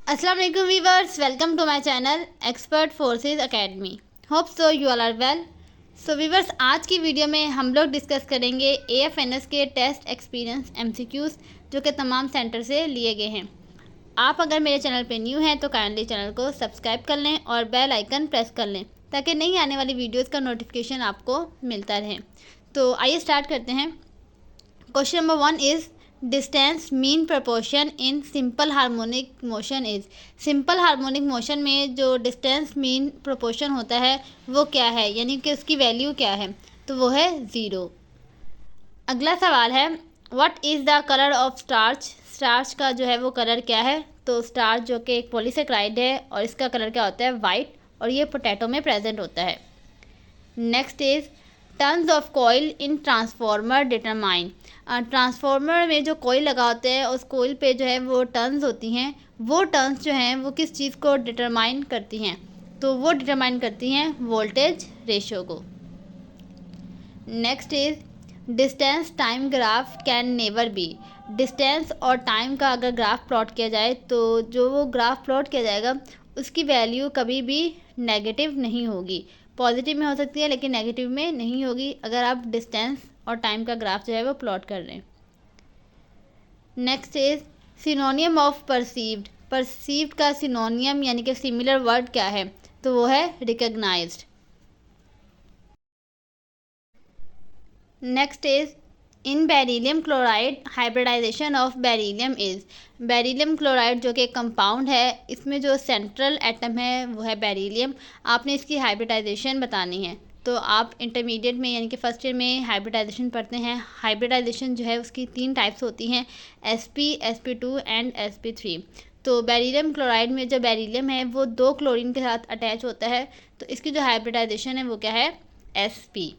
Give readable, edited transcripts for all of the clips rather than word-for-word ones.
अस्सलाम वालेकुम viewers, welcome to my channel expert forces academy. Hope so you all are well. So viewers, आज की video में हम लोग डिस्कस करेंगे AFNS के टेस्ट एक्सपीरियंस MCQs जो कि तमाम सेंटर से लिए गए हैं। आप अगर मेरे चैनल पे न्यू हैं तो काइंडली चैनल को सब्सक्राइब कर लें और बेल आइकन प्रेस कर लें ताकि नई आने वाली वीडियोज़ का नोटिफिकेशन आपको मिलता रहे। तो आइए स्टार्ट करते हैं। Question number 1 is distance mean proportion in simple harmonic motion is. Simple harmonic motion में जो डिस्टेंस मीन प्रपोर्शन होता है वो क्या है, यानी कि उसकी वैल्यू क्या है, तो वो है 0। अगला सवाल है what is the colour of starch. Starch का जो है वो कलर क्या है, तो स्टार्च जो कि एक पॉलीसेकेराइड है और इसका कलर क्या होता है, वाइट, और ये पोटैटो में प्रेजेंट होता है। Next is turns of coil in transformer determine. Transformer में जो कॉइल लगा होता है उस कॉइल पे जो है वो टर्न्स होती हैं, वो टर्न्स जो हैं वो किस चीज़ को डिटरमाइन करती हैं, तो वो डिटरमाइन करती हैं वोल्टेज रेशियो को। Next is distance time graph can never be. Distance और टाइम का अगर ग्राफ प्लॉट किया जाए तो जो वो ग्राफ प्लॉट किया जाएगा उसकी वैल्यू कभी भी नेगेटिव नहीं होगी। पॉजिटिव में हो सकती है लेकिन नेगेटिव में नहीं होगी अगर आप डिस्टेंस और टाइम का ग्राफ जो है वो प्लॉट कर रहे हैं। Next is सिनोनियम of perceived. Perceived का सिनोनियम यानी कि सिमिलर वर्ड क्या है, तो वो है recognized. Next is in beryllium chloride hybridization of beryllium is. Beryllium chloride जो कि कंपाउंड है, इसमें जो सेंट्रल एटम है वो है बेरिलियम। आपने इसकी हाइब्रिडाइजेशन बतानी है, तो आप इंटरमीडिएट में यानी कि फर्स्ट ईयर में हाइब्रिडाइजेशन पढ़ते हैं। हाइब्रिडाइजेशन जो है उसकी 3 टाइप्स होती हैं, SP, SP2 एंड SP3। तो बेरिलियम क्लोराइड में जो बेरिलियम है वो 2 क्लोरीन के साथ अटैच होता है, तो इसकी जो हाइब्रिडाइजेशन है वो क्या है, SP।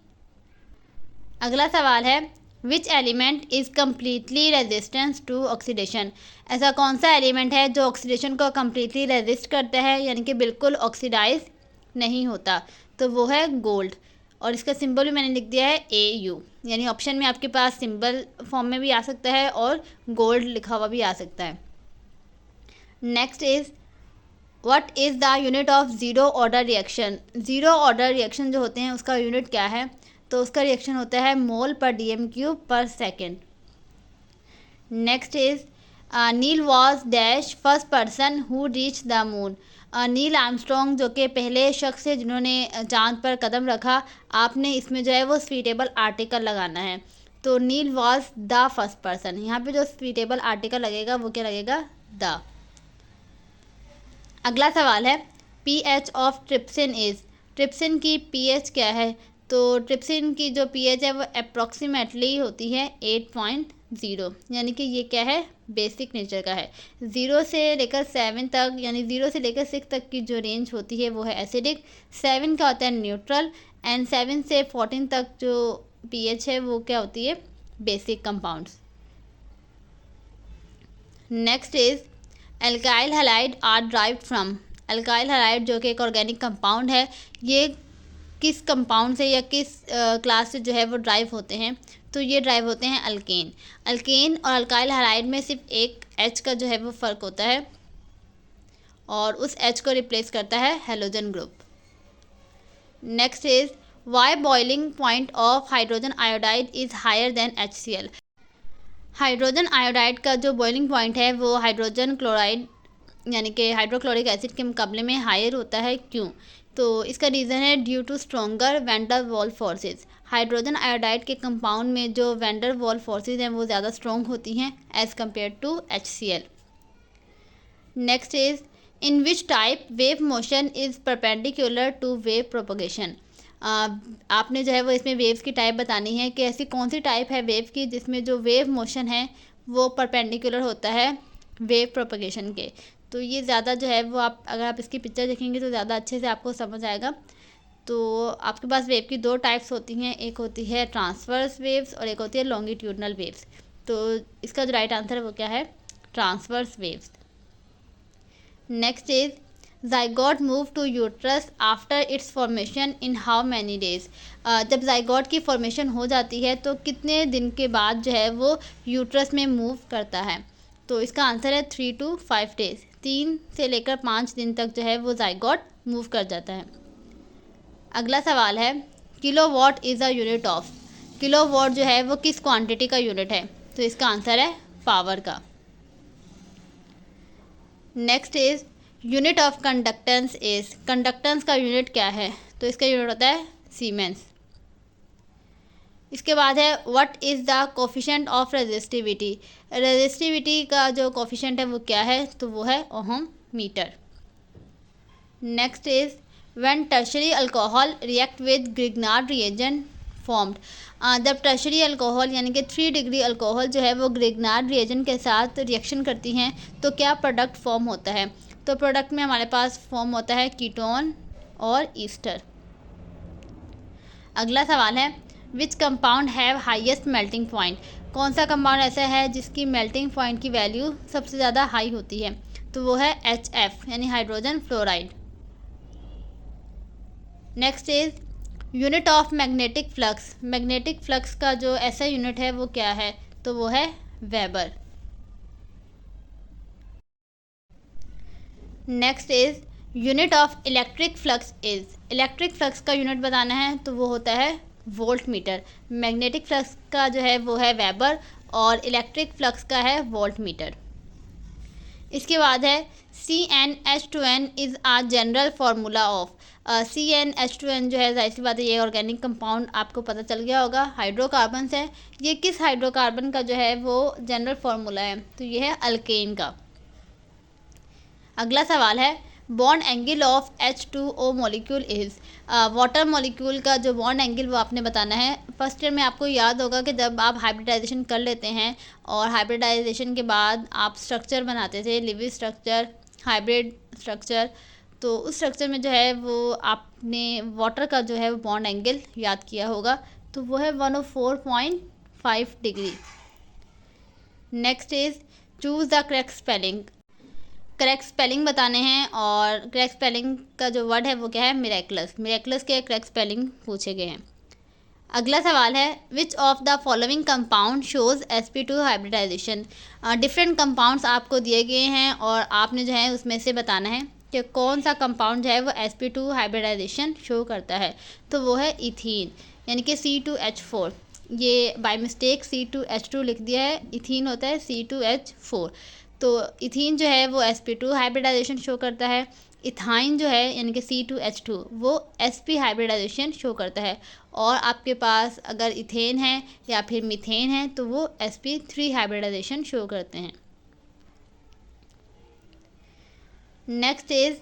अगला सवाल है which element is completely resistance to oxidation. ऐसा कौन सा एलिमेंट है जो ऑक्सीडेशन को कम्प्लीटली रेजिस्ट करता है, यानी कि बिल्कुल ऑक्सीडाइज नहीं होता, तो वो है गोल्ड। और इसका सिंबल भी मैंने लिख दिया है AU, यानी ऑप्शन में आपके पास सिंबल फॉर्म में भी आ सकता है और गोल्ड लिखा हुआ भी आ सकता है। Next is what is the unit of zero order reaction. Zero order reaction जो होते हैं उसका यूनिट क्या है, तो उसका रिएक्शन होता है मोल पर DM³ पर second. Next is Neil was dash first person who reach the moon. Neil Armstrong जो कि पहले शख्स है जिन्होंने चांद पर कदम रखा। आपने इसमें जो है वो स्वीटेबल आर्टिकल लगाना है, तो नील वॉज द फर्स्ट पर्सन, यहाँ पे जो स्वीटेबल आर्टिकल लगेगा वो क्या लगेगा, द। अगला सवाल है pH of trypsin is. Trypsin की pH क्या है, तो ट्रिप्सिन की जो pH है वो अप्रॉक्सीमेटली होती है 8.0, यानी कि ये क्या है, बेसिक नेचर का है। 0 से लेकर 7 तक, यानी 0 से लेकर 6 तक की जो रेंज होती है वो है एसिडिक। 7 का होता है न्यूट्रल, एंड 7 से 14 तक जो pH है वो क्या होती है, basic compounds. Next is alkyl halide are derived from. Alkyl halide जो कि एक ऑर्गेनिक कंपाउंड है, ये किस कंपाउंड से या किस क्लास से जो है वो ड्राइव होते हैं, तो ये ड्राइव होते हैं अल्केन। अल्केन और अल्काइल हैलाइड में सिर्फ एक H का जो है वो फ़र्क होता है और उस H को रिप्लेस करता है halogen group. Next is why boiling point of hydrogen iodide is higher than HCl। Hydrogen iodide का जो बॉइलिंग पॉइंट है वो हाइड्रोजन क्लोराइड यानी कि हाइड्रोक्लोरिक एसिड के मुकाबले में हायर होता है, क्यों, तो इसका रीज़न है due to stronger van der Waals forces. Hydrogen iodide के कंपाउंड में जो वैंडर वॉल फोर्सेस हैं वो ज़्यादा स्ट्रॉन्ग होती हैं as compare to HCl। Next is in which type wave motion is perpendicular to wave propagation. आपने जो है वो इसमें वेव्स की टाइप बतानी है कि ऐसी कौन सी टाइप है वेव की जिसमें जो वेव मोशन है वो परपेंडिकुलर होता है वेव प्रोपगेशन के। तो ये ज़्यादा जो है वो आप अगर आप इसकी पिक्चर देखेंगे तो ज़्यादा अच्छे से आपको समझ आएगा। तो आपके पास वेव की 2 टाइप्स होती हैं, एक होती है ट्रांसवर्स वेव्स और एक होती है लॉन्गिट्यूडनल वेव्स। तो इसका जो राइट आंसर है वो क्या है, transverse waves. Next is zygote move to uterus after its formation in how many days. जब ज़ाइगोट की फॉर्मेशन हो जाती है तो कितने दिन के बाद जो है वो यूट्रस में मूव करता है, तो इसका आंसर है 3 to 5 days। 3 से लेकर 5 दिन तक जो है वो जाइगोट मूव कर जाता है। अगला सवाल है, kilowatt is a unit of. Kilowatt जो है वो किस क्वांटिटी का यूनिट है? तो इसका आंसर है पावर का। Next is unit of conductance is. Conductance का यूनिट क्या है? तो इसका यूनिट होता है सीमेंस। इसके बाद है what is the coefficient of resistivity. Resistivity का जो कोफिशिएंट है वो क्या है? तो वो है ohm meter. Next is when tertiary alcohol react with Grignard reagent formed. जब टर्शरी अल्कोहल यानी कि 3 डिग्री अल्कोहल जो है वो ग्रिग्नार्ड रिएजेंट के साथ रिएक्शन करती हैं तो क्या प्रोडक्ट फॉर्म होता है? तो प्रोडक्ट में हमारे पास फॉर्म होता है कीटोन और ईस्टर। अगला सवाल है, which compound have highest melting point. कौन सा कंपाउंड ऐसा है जिसकी मेल्टिंग पॉइंट की वैल्यू सबसे ज़्यादा हाई होती है? तो वो है HF यानी hydrogen fluoride. Next is unit of magnetic flux. Magnetic flux का जो ऐसा यूनिट है वो क्या है? तो वो है weber. Next is unit of electric flux is. Electric flux का यूनिट बताना है तो वो होता है वोल्ट मीटर। मैग्नेटिक फ्लक्स का जो है वो है वेबर और इलेक्ट्रिक फ्लक्स का है वोल्ट मीटर। इसके बाद है CnH2n is a general formula of. CnH2n जो है जाहिर सी बात है ये ऑर्गेनिक कंपाउंड आपको पता चल गया होगा, हाइड्रोकार्बन है। ये किस हाइड्रोकार्बन का जो है वो जनरल फार्मूला है? तो ये है अल्केन का। अगला सवाल है, bond angle of H2O molecule is. Water molecule का जो बॉन्ड एंगल वो आपने बताना है। फर्स्ट ईयर में आपको याद होगा कि जब आप हाइब्रिडाइजेशन कर लेते हैं और हाइब्रिडाइजेशन के बाद आप स्ट्रक्चर बनाते थे, लिविंग स्ट्रक्चर, हाइब्रिड स्ट्रक्चर, तो उस स्ट्रक्चर में जो है वो आपने वाटर का जो है वो बॉन्ड एंगल याद किया होगा, तो वो है 104.5 degree. Next is choose the correct spelling. Correct spelling बताने हैं और करेक्ट स्पेलिंग का जो वर्ड है वो क्या है? मिरेक्युलस। मिरेक्युलस के करेक्ट स्पेलिंग पूछे गए हैं। अगला सवाल है, which of the following compound shows sp2 hybridization. Different compounds आपको दिए गए हैं और आपने जो है उसमें से बताना है कि कौन सा कंपाउंड जो है वो sp2 हाइब्रिडाइजेशन शो करता है। तो वो है इथीन यानी कि C2H4। ये बाय मिस्टेक C2H2 लिख दिया है, इथीन होता है C2H4। तो इथीन जो है वो sp2 हाइब्रिडाइजेशन शो करता है। इथाइन जो है यानी कि C2H2 वो sp हाइब्रिडाइजेशन शो करता है। और आपके पास अगर इथेन है या फिर मीथेन है तो वो sp3 हाइब्रिडाइजेशन शो करते हैं। Next is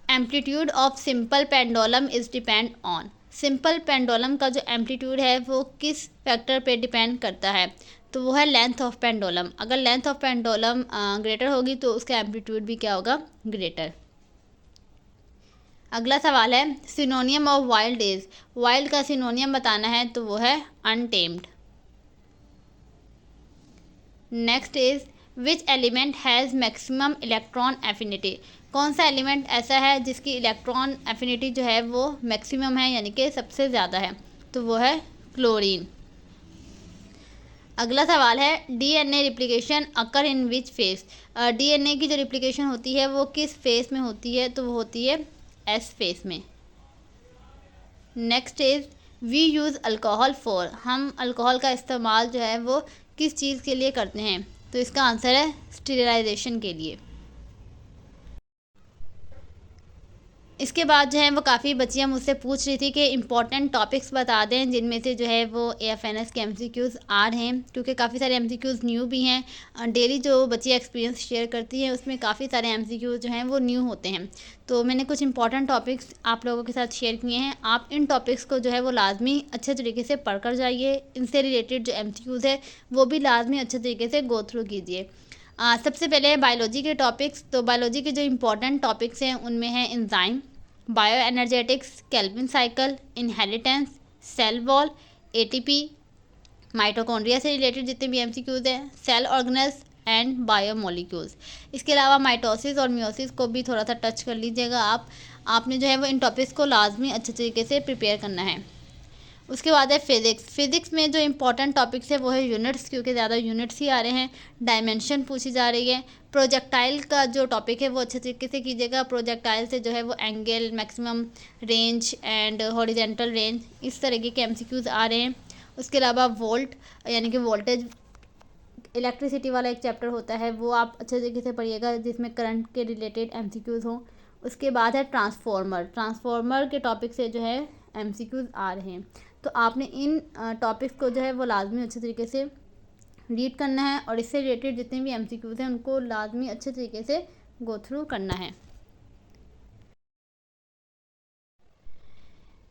amplitude of simple pendulum is depend on. Simple pendulum का जो एम्पलीट्यूड है वो किस फैक्टर पे डिपेंड करता है? तो वो है लेंथ ऑफ पेंडुलम। अगर लेंथ ऑफ पेंडुलम ग्रेटर होगी तो उसका एम्पलीट्यूड भी क्या होगा? ग्रेटर। अगला सवाल है, सिनोनियम ऑफ वाइल्ड इज। वाइल्ड का सिनोनियम बताना है तो वो है untamed. Next is which element has maximum electron affinity. कौन सा एलिमेंट ऐसा है जिसकी इलेक्ट्रॉन एफिनिटी जो है वो मैक्सिमम है यानी कि सबसे ज़्यादा है? तो वो है क्लोरीन। अगला सवाल है, DNA रिप्लिकेशन अकर इन विच फेस। DNA की जो रिप्लिकेशन होती है वो किस फेस में होती है? तो वो होती है S फेस में। Next is we use alcohol for. हम अल्कोहल का इस्तेमाल जो है वो किस चीज़ के लिए करते हैं? तो इसका आंसर है स्टेरिलाइजेशन के लिए। इसके बाद जो है वो काफ़ी बच्चियाँ मुझसे पूछ रही थी कि इंपॉर्टेंट टॉपिक्स बता दें जिनमें से जो है वो AFNS के MCQs आ रहे हैं, क्योंकि काफ़ी सारे MCQs न्यू भी हैं। डेली जो बच्चियाँ एक्सपीरियंस शेयर करती हैं उसमें काफ़ी सारे MCQs जो हैं वो न्यू होते हैं। तो मैंने कुछ इंपॉर्टेंट टॉपिक्स आप लोगों के साथ शेयर किए हैं। आप इन टॉपिक्स को जो है वो लाजमी अच्छे तरीके से पढ़ कर जाइए। इनसे रिलेटेड जो MCQs है वो भी लाजमी अच्छे तरीके से गो थ्रू कीजिए। सबसे पहले बायोलॉजी के टॉपिक्स। तो बायोलॉजी के जो इंपॉर्टेंट टॉपिक्स हैं उनमें है enzyme, bio energetics, Calvin cycle, inheritance, cell wall, ATP, mitochondria से रिलेटेड जितने भी MCQs हैं, सेल ऑर्गेनेल्स एंड बायोमोलिक्यूल्स। इसके अलावा माइटोसिस और मियोसिस को भी थोड़ा सा टच कर लीजिएगा। आपने जो है वो इन टॉपिक्स को लाजमी अच्छे तरीके से प्रिपेयर करना है। उसके बाद है फिज़िक्स। फिज़िक्स में जो इम्पोर्टेंट टॉपिक्स है वो है यूनिट्स, क्योंकि ज़्यादा यूनिट्स ही आ रहे हैं। डायमेंशन पूछी जा रही है। प्रोजेक्टाइल का जो टॉपिक है वो अच्छे तरीके से कीजिएगा। प्रोजेक्टाइल से जो है वो angle, maximum range and horizontal range, इस तरीके के एमसीक्यूज़ आ रहे हैं। उसके अलावा वोल्ट यानी कि वोल्टेज, इलेक्ट्रिसिटी वाला एक चैप्टर होता है, वो आप अच्छे तरीके से पढ़िएगा, जिसमें करंट के रिलेटेड एमसीक्यूज़ हों। उसके बाद है ट्रांसफॉर्मर। ट्रांसफॉर्मर के टॉपिक से जो है एमसीक्यूज़ आ रहे हैं। तो आपने इन टॉपिक्स को जो है वो लाजमी अच्छे तरीके से रीड करना है, और इससे रिलेटेड जितने भी एमसीक्यूज़ हैं उनको लाजमी अच्छे तरीके से गो थ्रू करना है।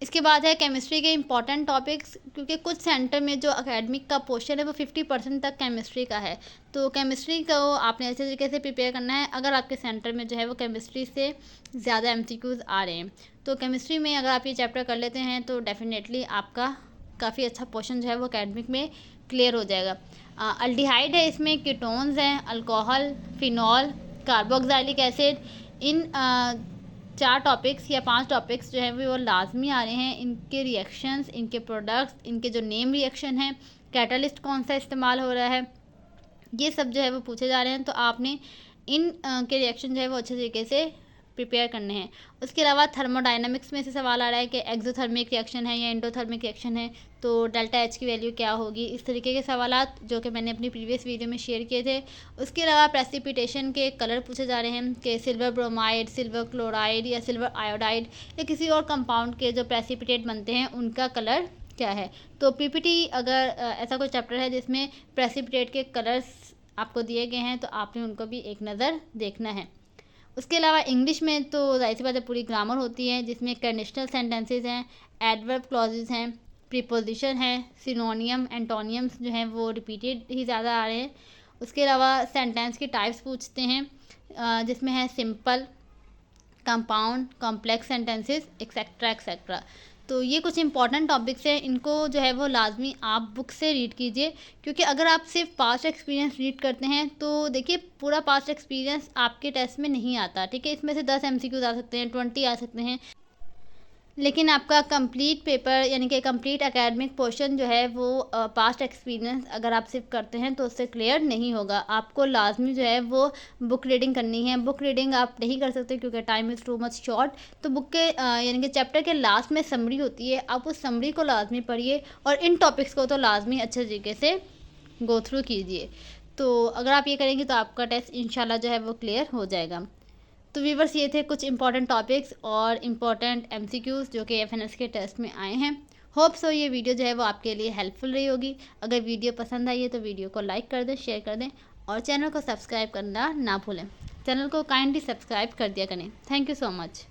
इसके बाद है केमिस्ट्री के इम्पॉर्टेंट टॉपिक्स, क्योंकि कुछ सेंटर में जो एकेडमिक का पोर्शन है वो 50% तक केमिस्ट्री का है। तो केमिस्ट्री को आपने अच्छे तरीके से प्रिपेयर करना है, अगर आपके सेंटर में जो है वो केमिस्ट्री से ज़्यादा एमसीक्यूज़ आ रहे हैं। तो केमिस्ट्री में अगर आप ये चैप्टर कर लेते हैं तो डेफिनेटली आपका काफ़ी अच्छा पोर्शन जो है वो एकेडमिक में क्लियर हो जाएगा। अल्डिहाइड है, इसमें कीटोन्स हैं, अल्कोहल, फिनॉल, कार्बोक्सिलिक एसिड, इन 4 टॉपिक्स या 5 टॉपिक्स जो हैं वो लाजमी आ रहे हैं। इनके रिएक्शंस, इनके प्रोडक्ट्स, इनके जो नेम रिएक्शन है, कैटलिस्ट कौन सा इस्तेमाल हो रहा है, ये सब जो है वो पूछे जा रहे हैं। तो आपने इन के रिएक्शन जो है वो अच्छे तरीके से प्रिपेयर करने हैं। उसके अलावा थर्मोडायनामिक्स में से सवाल आ रहा है कि एक्सोथर्मिक रिएक्शन है या एंडोथर्मिक रिएक्शन है, तो डेल्टा एच की वैल्यू क्या होगी, इस तरीके के सवालात जो कि मैंने अपनी प्रीवियस वीडियो में शेयर किए थे। उसके अलावा प्रेसिपिटेशन के कलर पूछे जा रहे हैं कि सिल्वर ब्रोमाइड, सिल्वर क्लोराइड या सिल्वर आयोडाइड या किसी और कंपाउंड के जो प्रेसिपिटेट बनते हैं उनका कलर क्या है। तो पीपीटी अगर ऐसा कोई चैप्टर है जिसमें प्रेसिपिटेट के कलर्स आपको दिए गए हैं तो आपने उनको भी एक नज़र देखना है। उसके अलावा इंग्लिश में तो ज़ाहिर सी बात है पूरी ग्रामर होती है, जिसमें कंडीशनल सेंटेंसेस हैं, एडवर्ब क्लॉजेस हैं, प्रीपोजिशन है, सिनोनियम, एंटोनियम्स जो हैं वो रिपीटेड ही ज़्यादा आ रहे हैं। उसके अलावा सेंटेंस की टाइप्स पूछते हैं, जिसमें है simple, compound, complex sentences, etcetera etcetera. तो ये कुछ इंपॉर्टेंट टॉपिक्स हैं, इनको जो है वो लाजमी आप बुक से रीड कीजिए, क्योंकि अगर आप सिर्फ पास्ट एक्सपीरियंस रीड करते हैं तो देखिए पूरा पास्ट एक्सपीरियंस आपके टेस्ट में नहीं आता, ठीक है। इसमें से 10 एमसीक्यूज आ सकते हैं, 20 आ सकते हैं, लेकिन आपका कंप्लीट पेपर यानी कि कंप्लीट एकेडमिक पोर्शन जो है वो पास्ट एक्सपीरियंस अगर आप सिर्फ करते हैं तो उससे क्लियर नहीं होगा। आपको लाजमी जो है वो बुक रीडिंग करनी है। बुक रीडिंग आप नहीं कर सकते क्योंकि time is too much short. तो बुक के यानी कि चैप्टर के लास्ट में समरी होती है, आप उस समरी को लाजमी पढ़िए और इन टॉपिक्स को तो लाजमी अच्छे तरीके से गो थ्रू कीजिए। तो अगर आप ये करेंगे तो आपका टेस्ट इंशाल्लाह जो है वो क्लियर हो जाएगा। तो व्यूवर्स, ये थे कुछ इंपॉर्टेंट टॉपिक्स और इम्पॉर्टेंट एमसीक्यूज़ जो कि एफएनएस के टेस्ट में आए हैं। होप सो ये वीडियो जो है वो आपके लिए हेल्पफुल रही होगी। अगर वीडियो पसंद आई है तो वीडियो को लाइक कर दें, शेयर कर दें और चैनल को सब्सक्राइब करना ना भूलें। चैनल को काइंडली सब्सक्राइब कर दिया करें। Thank you so much.